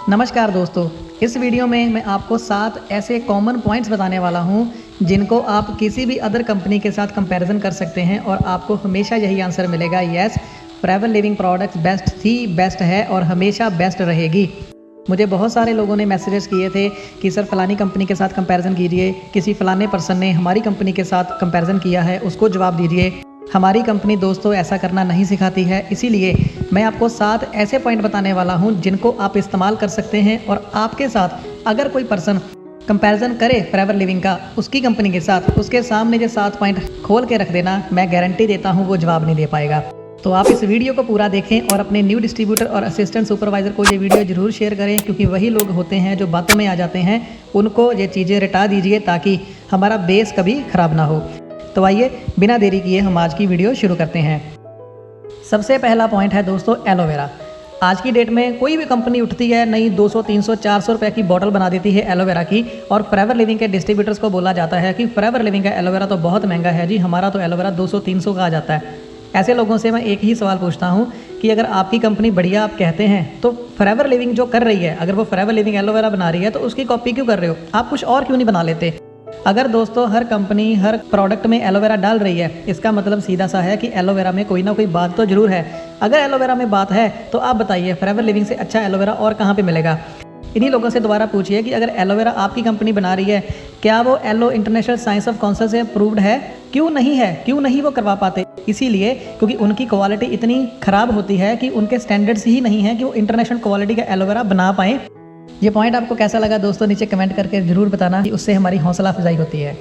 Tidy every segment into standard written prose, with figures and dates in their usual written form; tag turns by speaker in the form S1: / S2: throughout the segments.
S1: नमस्कार दोस्तों, इस वीडियो में मैं आपको 7 ऐसे कॉमन पॉइंट्स बताने वाला हूं जिनको आप किसी भी अदर कंपनी के साथ कंपैरिजन कर सकते हैं और आपको हमेशा यही आंसर मिलेगा, yes forever living products best थी, बेस्ट है और हमेशा बेस्ट रहेगी। मुझे बहुत सारे लोगों ने मैसेजेस किए थे कि सर फलानी कंपनी के साथ कंपैरिजन कीजिए, किसी फलाने पर्सन ने हमारी कंपनी के साथ कंपैरिजन किया है उसको जवाब दीजिए। हमारी कंपनी दोस्तों ऐसा करना नहीं सिखाती है, इसीलिए मैं आपको 7 ऐसे पॉइंट बताने वाला हूं जिनको आप इस्तेमाल कर सकते हैं और आपके साथ अगर कोई पर्सन कंपैरिजन करे फॉरएवर लिविंग का उसकी कंपनी के साथ, उसके सामने जो 7 पॉइंट खोल के रख देना, मैं गारंटी देता हूं वो जवाब नहीं दे पाएगा। तो आप इस वीडियो को पूरा देखें और अपने न्यू डिस्ट्रीब्यूटर और असिस्टेंट सुपरवाइज़र को ये वीडियो ज़रूर शेयर करें, क्योंकि वही लोग होते हैं जो बातों में आ जाते हैं। उनको ये चीज़ें रटा दीजिए ताकि हमारा बेस कभी ख़राब ना हो। तो आइए बिना देरी किए हम आज की वीडियो शुरू करते हैं। सबसे पहला पॉइंट है दोस्तों एलोवेरा। आज की डेट में कोई भी कंपनी उठती है नई 200, 300, 400 रुपये की बॉटल बना देती है एलोवेरा की, और फॉरएवर लिविंग के डिस्ट्रीब्यूटर्स को बोला जाता है कि फॉरएवर लिविंग का एलोवेरा तो बहुत महंगा है जी, हमारा तो एलोवेरा 200, 300 का आ जाता है। ऐसे लोगों से मैं एक ही सवाल पूछता हूँ कि अगर आपकी कंपनी बढ़िया आप कहते हैं तो फॉरएवर लिविंग जो कर रही है, अगर वो फॉरएवर लिविंग एलोवेरा बना रही है तो उसकी कॉपी क्यों कर रहे हो? आप कुछ और क्यों नहीं बना लेते? अगर दोस्तों हर कंपनी हर प्रोडक्ट में एलोवेरा डाल रही है, इसका मतलब सीधा सा है कि एलोवेरा में कोई ना कोई बात तो जरूर है। अगर एलोवेरा में बात है तो आप बताइए फॉरएवर लिविंग से अच्छा एलोवेरा और कहाँ पे मिलेगा? इन्हीं लोगों से दोबारा पूछिए कि अगर एलोवेरा आपकी कंपनी बना रही है, क्या वो एलो इंटरनेशनल साइंस ऑफ काउंसिल से अप्रूव्ड है? क्यों नहीं है? क्यों नहीं वो करवा पाते? इसीलिए क्योंकि उनकी क्वालिटी इतनी ख़राब होती है कि उनके स्टैंडर्ड्स ही नहीं है कि वो इंटरनेशनल क्वालिटी का एलोवेरा बना पाएँ। ये पॉइंट आपको कैसा लगा दोस्तों नीचे कमेंट करके ज़रूर बताना, कि उससे हमारी हौसला अफजाई होती है।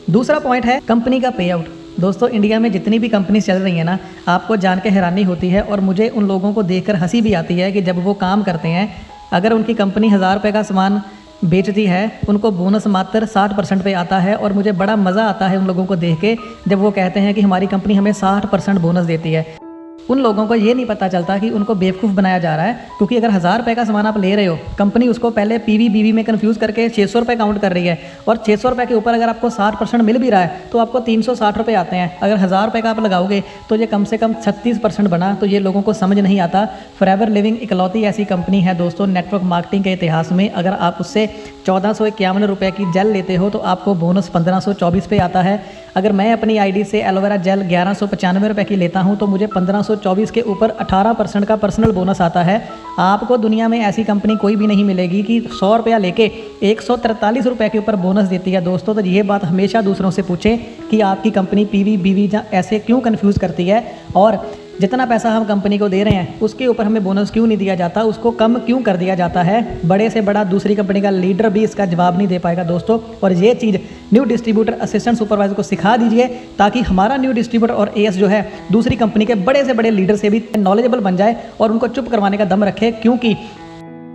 S1: दूसरा पॉइंट है कंपनी का पे आउट। दोस्तों इंडिया में जितनी भी कंपनी चल रही है ना, आपको जान के हैरानी होती है और मुझे उन लोगों को देखकर हंसी भी आती है कि जब वो काम करते हैं, अगर उनकी कंपनी 1000 रुपये का सामान बेचती है, उनको बोनस मात्र 60% पे आता है। और मुझे बड़ा मज़ा आता है उन लोगों को देख के जब वो कहते हैं कि हमारी कंपनी हमें 60% बोनस देती है। उन लोगों को ये नहीं पता चलता कि उनको बेवकूफ़ बनाया जा रहा है, क्योंकि अगर 1000 रुपये का सामान आप ले रहे हो, कंपनी उसको पहले पीवी बीवी में कन्फ्यूज़ करके 600 रुपये काउंट कर रही है, और 600 रुपये के ऊपर अगर आपको 60% मिल भी रहा है तो आपको 360 रुपये आते हैं। अगर 1000 रुपये का आप लगाओगे तो ये कम से कम 36% बना। तो ये लोगों को समझ नहीं आता। फॉरएवर लिविंग इकलौती ऐसी कंपनी है दोस्तों नेटवर्क मार्केटिंग के इतिहास में, अगर आप उससे 1451 रुपये की जेल लेते हो तो आपको बोनस 1524 पे आता है। अगर मैं अपनी आईडी से एलोवेरा जेल 1195 रुपये की लेता हूं तो मुझे 1524 के ऊपर 18% का पर्सनल बोनस आता है। आपको दुनिया में ऐसी कंपनी कोई भी नहीं मिलेगी कि 100 रुपया लेके 143 रुपये के ऊपर बोनस देती है दोस्तों। तो ये बात हमेशा दूसरों से पूछें कि आपकी कंपनी पीवी बीवी ऐसे क्यों कन्फ्यूज़ करती है, और जितना पैसा हम कंपनी को दे रहे हैं उसके ऊपर हमें बोनस क्यों नहीं दिया जाता, उसको कम क्यों कर दिया जाता है। बड़े से बड़ा दूसरी कंपनी का लीडर भी इसका जवाब नहीं दे पाएगा दोस्तों। और ये चीज़ न्यू डिस्ट्रीब्यूटर असिस्टेंट सुपरवाइजर को सिखा दीजिए, ताकि हमारा न्यू डिस्ट्रीब्यूटर और एएस जो है दूसरी कंपनी के बड़े से बड़े लीडर से भी नॉलेजेबल बन जाए और उनको चुप करवाने का दम रखे, क्योंकि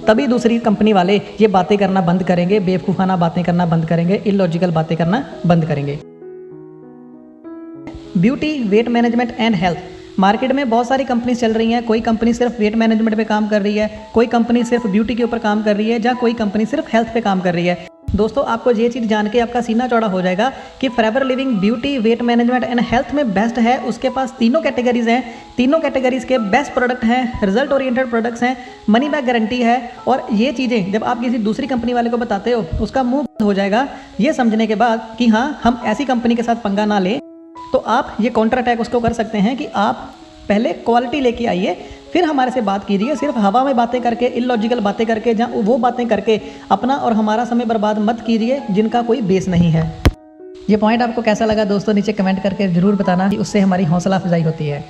S1: तभी दूसरी कंपनी वाले ये बातें करना बंद करेंगे, बेवकूफ़ाना बातें करना बंद करेंगे, इलॉजिकल बातें करना बंद करेंगे। Beauty, weight management and health. Market में बहुत सारी कंपनी चल रही हैं। कोई कंपनी सिर्फ वेट मैनेजमेंट पे काम कर रही है, कोई कंपनी सिर्फ ब्यूटी के ऊपर काम कर रही है, या कोई कंपनी सिर्फ हेल्थ पे काम कर रही है। दोस्तों आपको ये चीज़ जान के आपका सीना चौड़ा हो जाएगा कि forever living beauty, weight management and health में बेस्ट है। उसके पास तीनों कैटेगरीज हैं, तीनों कैटेगरीज के बेस्ट प्रोडक्ट हैं, रिजल्ट ओरिएंटेड प्रोडक्ट्स हैं, मनी बैक गारंटी है। और ये चीज़ें जब आप किसी दूसरी कंपनी वाले को बताते हो, उसका मुंह बंद हो जाएगा ये समझने के बाद कि हाँ हम ऐसी कंपनी के साथ पंगा ना लें। तो आप ये काउंटर अटैक उसको कर सकते हैं कि आप पहले क्वालिटी लेके आइए, फिर हमारे से बात कीजिए। सिर्फ हवा में बातें करके, इलॉजिकल बातें करके, जहाँ वो बातें करके अपना और हमारा समय बर्बाद मत कीजिए जिनका कोई बेस नहीं है। ये पॉइंट आपको कैसा लगा दोस्तों नीचे कमेंट करके ज़रूर बताना, कि उससे हमारी हौसला अफजाई होती है।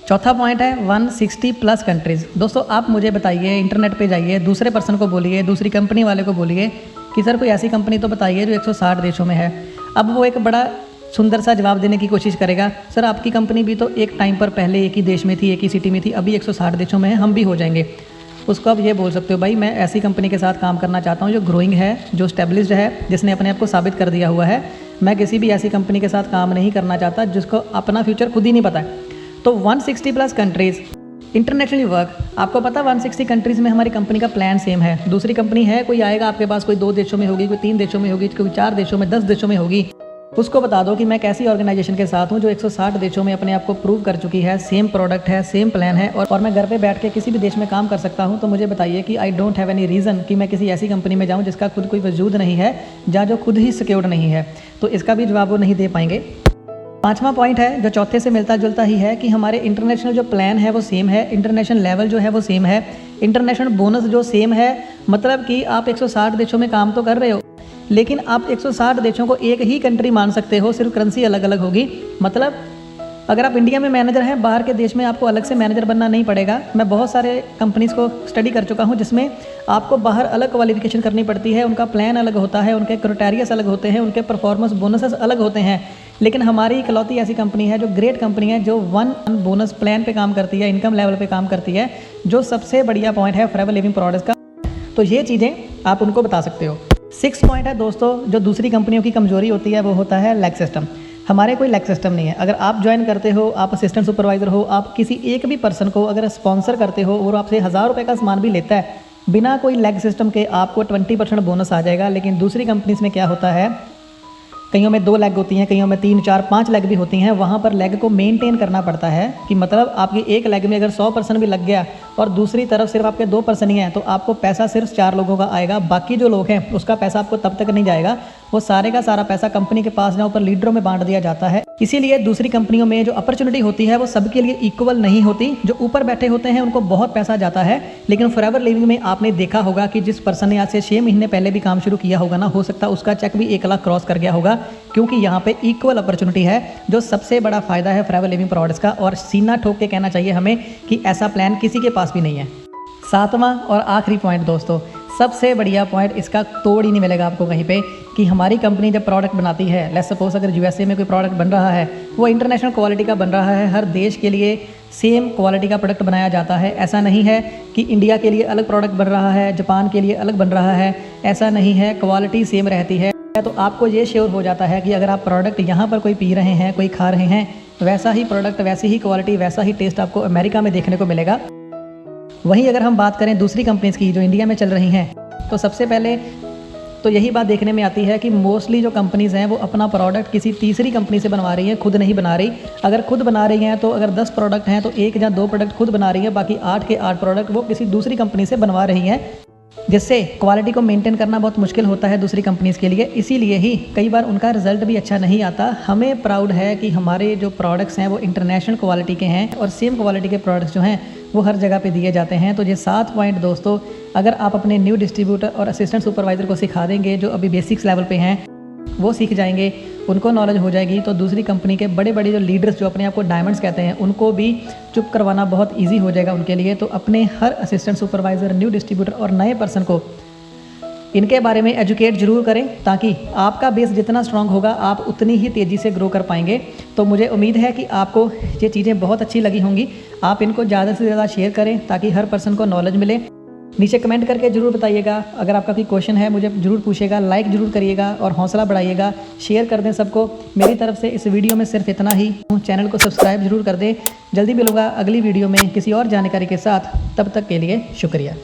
S1: चौथा पॉइंट है 160 प्लस कंट्रीज़। दोस्तों आप मुझे बताइए, इंटरनेट पे जाइए, दूसरे पर्सन को बोलिए, दूसरी कंपनी वाले को बोलिए कि सर कोई ऐसी कंपनी तो बताइए जो 160 देशों में है। अब वो एक बड़ा सुंदर सा जवाब देने की कोशिश करेगा, सर आपकी कंपनी भी तो एक टाइम पर पहले एक ही देश में थी, एक ही सिटी में थी, अभी 160 देशों में है, हम भी हो जाएंगे। उसको आप ये बोल सकते हो, भाई मैं ऐसी कंपनी के साथ काम करना चाहता हूँ जो ग्रोइंग है, जो स्टेब्लिश्ड है, जिसने अपने आप को साबित कर दिया हुआ है। मैं किसी भी ऐसी कंपनी के साथ काम नहीं करना चाहता जिसको अपना फ्यूचर खुद ही नहीं पता है। तो 160 प्लस कंट्रीज़ इंटरनेशनली वर्क। आपको पता 160 कंट्रीज़ में हमारी कंपनी का प्लान सेम है। दूसरी कंपनी है, कोई आएगा आपके पास, कोई 2 देशों में होगी, कोई 3 देशों में होगी, कोई 4 देशों में, 10 देशों में होगी। उसको बता दो कि मैं कैसी ऑर्गेनाइजेशन के साथ हूँ जो 160 देशों में अपने आप को प्रूव कर चुकी है, सेम प्रोडक्ट है, सेम प्लान है और मैं घर पे बैठ के किसी भी देश में काम कर सकता हूँ। तो मुझे बताइए कि I don't have any reason कि मैं किसी ऐसी कंपनी में जाऊँ जिसका खुद कोई वजूद नहीं है, जहाँ जो खुद ही सिक्योर्ड नहीं है। तो इसका भी जवाब वो नहीं दे पाएंगे। पाँचवा पॉइंट है जो चौथे से मिलता जुलता ही है कि हमारे इंटरनेशनल जो प्लान है वो सेम है, इंटरनेशनल लेवल जो है वो सेम है, इंटरनेशनल बोनस जो सेम है। मतलब कि आप 160 देशों में काम तो कर रहे हो, लेकिन आप 160 देशों को एक ही कंट्री मान सकते हो, सिर्फ करेंसी अलग अलग होगी। मतलब अगर आप इंडिया में मैनेजर हैं, बाहर के देश में आपको अलग से मैनेजर बनना नहीं पड़ेगा। मैं बहुत सारे कंपनीज़ को स्टडी कर चुका हूं जिसमें आपको बाहर अलग क्वालिफिकेशन करनी पड़ती है, उनका प्लान अलग होता है, उनके क्राइटेरियास अलग होते हैं, उनके परफॉर्मेंस बोनसेस अलग होते हैं। लेकिन हमारी इकलौती ऐसी कंपनी है जो ग्रेट कंपनी है, जो वन बोनस प्लान पे काम करती है, इनकम लेवल पे काम करती है, जो सबसे बढ़िया पॉइंट है फॉरएवर लिविंग प्रोडक्ट्स का। तो ये चीज़ें आप उनको बता सकते हो। 6 पॉइंट है दोस्तों, जो दूसरी कंपनियों की कमजोरी होती है वो होता है लैग सिस्टम। हमारे कोई लैग सिस्टम नहीं है। अगर आप ज्वाइन करते हो, आप असिस्टेंट सुपरवाइज़र हो, आप किसी एक भी पर्सन को अगर स्पॉन्सर करते हो और आपसे 1000 रुपये का सामान भी लेता है, बिना कोई लैग सिस्टम के आपको 20% बोनस आ जाएगा। लेकिन दूसरी कंपनीज में क्या होता है, कईयों में 2 लेग होती हैं, कईयों में 3, 4, 5 लेग भी होती हैं। वहाँ पर लेग को मेंटेन करना पड़ता है कि मतलब आपकी एक लेग में अगर 100% भी लग गया और दूसरी तरफ सिर्फ आपके 2% ही हैं, तो आपको पैसा सिर्फ 4 लोगों का आएगा। बाकी जो लोग हैं उसका पैसा आपको तब तक नहीं जाएगा, वो सारे का सारा पैसा कंपनी के पास जहाँ ऊपर लीडरों में बांट दिया जाता है। इसीलिए दूसरी कंपनियों में जो अपॉर्चुनिटी होती है वो सबके लिए इक्वल नहीं होती। जो ऊपर बैठे होते हैं उनको बहुत पैसा जाता है, लेकिन फॉरएवर लिविंग में आपने देखा होगा कि जिस पर्सन ने आज से 6 महीने पहले भी काम शुरू किया होगा ना, हो सकता है उसका चेक भी 1 लाख क्रॉस कर गया होगा, क्योंकि यहाँ पे इक्वल अपॉर्चुनिटी है, जो सबसे बड़ा फायदा है फॉरएवर लिविंग प्रोडक्ट्स का। और सीना ठोक के कहना चाहिए हमें कि ऐसा प्लान किसी के पास भी नहीं है। 7वां और आखिरी पॉइंट दोस्तों, सबसे बढ़िया पॉइंट, इसका तोड़ ही नहीं मिलेगा आपको कहीं पे, कि हमारी कंपनी जब प्रोडक्ट बनाती है, लेट्स सपोज अगर यूएसए में कोई प्रोडक्ट बन रहा है, वो इंटरनेशनल क्वालिटी का बन रहा है, हर देश के लिए सेम क्वालिटी का प्रोडक्ट बनाया जाता है। ऐसा नहीं है कि इंडिया के लिए अलग प्रोडक्ट बन रहा है, जापान के लिए अलग बन रहा है, ऐसा नहीं है, क्वालिटी सेम रहती है। तो आपको ये श्योर हो जाता है कि अगर आप प्रोडक्ट यहाँ पर कोई पी रहे हैं, कोई खा रहे हैं, वैसा ही प्रोडक्ट, वैसी ही क्वालिटी, वैसा ही टेस्ट आपको अमेरिका में देखने को मिलेगा। वहीं अगर हम बात करें दूसरी कंपनीज़ की जो इंडिया में चल रही हैं, तो सबसे पहले तो यही बात देखने में आती है कि मोस्टली जो कंपनीज़ हैं वो अपना प्रोडक्ट किसी तीसरी कंपनी से बनवा रही हैं, खुद नहीं बना रही। अगर खुद बना रही हैं तो अगर 10 प्रोडक्ट हैं तो 1 या 2 प्रोडक्ट खुद बना रही है, बाकी 8 के 8 प्रोडक्ट वो किसी दूसरी कंपनी से बनवा रही हैं, जिससे क्वालिटी को मेंटेन करना बहुत मुश्किल होता है दूसरी कंपनीज़ के लिए। इसीलिए ही कई बार उनका रिजल्ट भी अच्छा नहीं आता। हमें प्राउड है कि हमारे जो प्रोडक्ट्स हैं वो इंटरनेशनल क्वालिटी के हैं और सेम क्वालिटी के प्रोडक्ट्स जो हैं वो हर जगह पे दिए जाते हैं। तो ये 7 पॉइंट दोस्तों, अगर आप अपने न्यू डिस्ट्रीब्यूटर और असिस्टेंट सुपरवाइज़र को सिखा देंगे, जो अभी बेसिक्स लेवल पे हैं, वो सीख जाएंगे, उनको नॉलेज हो जाएगी, तो दूसरी कंपनी के बड़े बड़े जो लीडर्स जो अपने आप को डायमंड्स कहते हैं, उनको भी चुप करवाना बहुत ईजी हो जाएगा उनके लिए। तो अपने हर असिस्टेंट सुपरवाइज़र, न्यू डिस्ट्रीब्यूटर और नए पर्सन को इनके बारे में एजुकेट जरूर करें, ताकि आपका बेस जितना स्ट्रांग होगा आप उतनी ही तेज़ी से ग्रो कर पाएंगे। तो मुझे उम्मीद है कि आपको ये चीज़ें बहुत अच्छी लगी होंगी। आप इनको ज़्यादा से ज़्यादा शेयर करें ताकि हर पर्सन को नॉलेज मिले। नीचे कमेंट करके ज़रूर बताइएगा, अगर आपका कोई क्वेश्चन है मुझे ज़रूर पूछेगा, लाइक ज़रूर करिएगा और हौसला बढ़ाइएगा, शेयर कर दें सबको। मेरी तरफ से इस वीडियो में सिर्फ इतना ही। चैनल को सब्सक्राइब जरूर कर दें। जल्दी मिलूंगा अगली वीडियो में किसी और जानकारी के साथ, तब तक के लिए शुक्रिया।